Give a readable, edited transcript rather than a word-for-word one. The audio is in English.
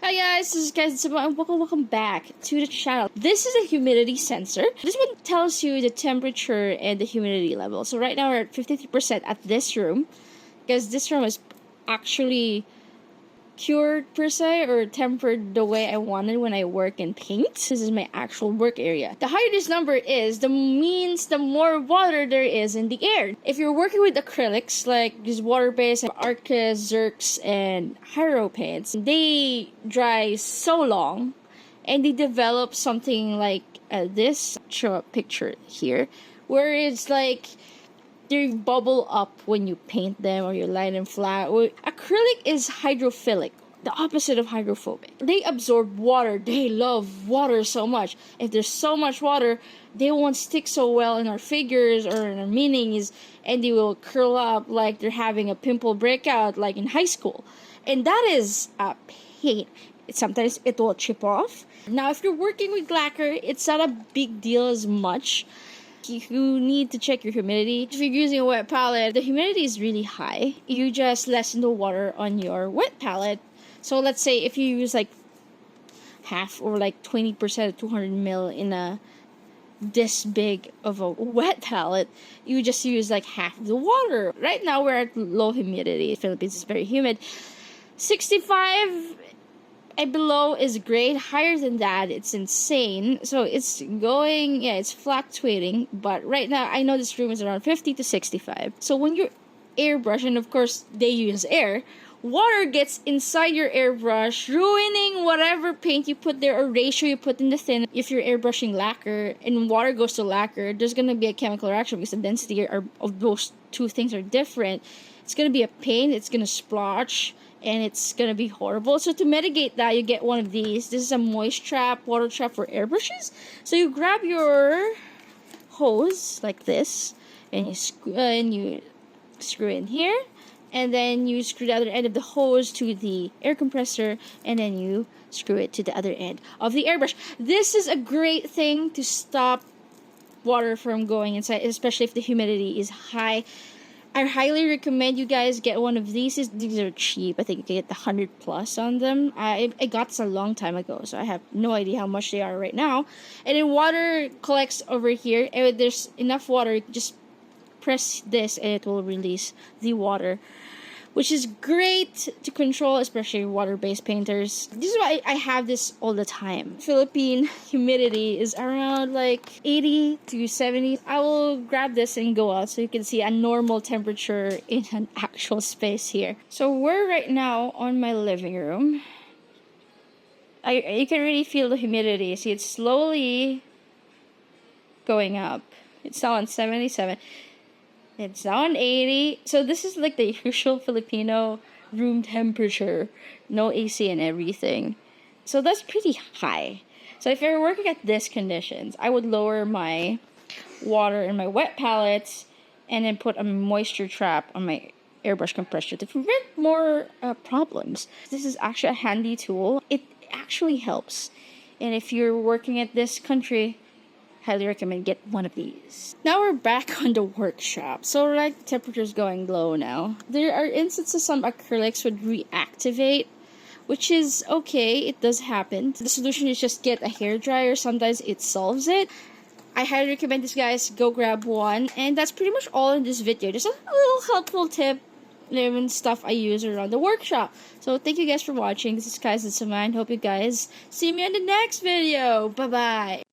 Hi guys, this is Kaizen and welcome back to the channel. This is a humidity sensor. This one tells you the temperature and the humidity level. So right now we're at 53% at this room, because this room is actually cured per se, or tempered the way I wanted when I work and paint. This is my actual work area. The higher this number is, the more water there is in the air. If you're working with acrylics like these water-based Arcus, Zerks, and Hyro paints, they dry so long and they develop something like this. Show a picture here where it's like they bubble up when you paint them or you line them flat. Acrylic is hydrophilic, the opposite of hydrophobic. They absorb water. They love water so much. If there's so much water, they won't stick so well in our figures or in our meanings, and they will curl up like they're having a pimple breakout like in high school. And that is a pain. Sometimes it will chip off. Now, if you're working with lacquer, it's not a big deal as much. You need to check your humidity. If you're using a wet palette, the humidity is really high. You just lessen the water on your wet palette. So let's say if you use like half or like 20% of 200 ml in a this big of a wet palette, you just use like half the water. Right now we're at low humidity. Philippines is very humid. 65 and below is great. Higher than that, it's insane. So it's going, it's fluctuating. But right now, I know this room is around 50 to 65. So when you're airbrush, and of course they use air, water gets inside your airbrush, ruining whatever paint you put there or ratio you put in the thin. If you're airbrushing lacquer and water goes to lacquer, there's gonna be a chemical reaction because the density of those two things are different. It's gonna be a pain. It's gonna splotch. And it's gonna be horrible. So to mitigate that, you get one of these. This is a moist trap, water trap for airbrushes. So you grab your hose like this, and you screw in here, and then you screw the other end of the hose to the air compressor, and then you screw it to the other end of the airbrush. This is a great thing to stop water from going inside, especially if the humidity is high. I highly recommend you guys get one of these. These are cheap. I think you can get the 100 plus on them. I got this a long time ago, so I have no idea how much they are right now. And then water collects over here. And if there's enough water, you can just press this and it will release the water, which is great to control, especially water-based painters. This is why I have this all the time. Philippine humidity is around like 80 to 70. I will grab this and go out so you can see a normal temperature in an actual space here. So we're right now on my living room. You can really feel the humidity. See, it's slowly going up. It's now on 77. It's now on 80. So this is like the usual Filipino room temperature. No AC and everything. So that's pretty high. So if you're working at these conditions, I would lower my water in my wet palettes and then put a moisture trap on my airbrush compressor to prevent more problems. This is actually a handy tool. It actually helps. And if you're working at this country, highly recommend get one of these. Now we're back on the workshop. So like temperature's going low now. There are instances some acrylics would reactivate, which is okay. It does happen. The solution is just get a hairdryer. Sometimes it solves it. I highly recommend this, guys. Go grab one. And that's pretty much all in this video. Just a little helpful tip and stuff I use around the workshop. So thank you guys for watching. This is Kaizen Saman. Hope you guys see me in the next video. Bye bye.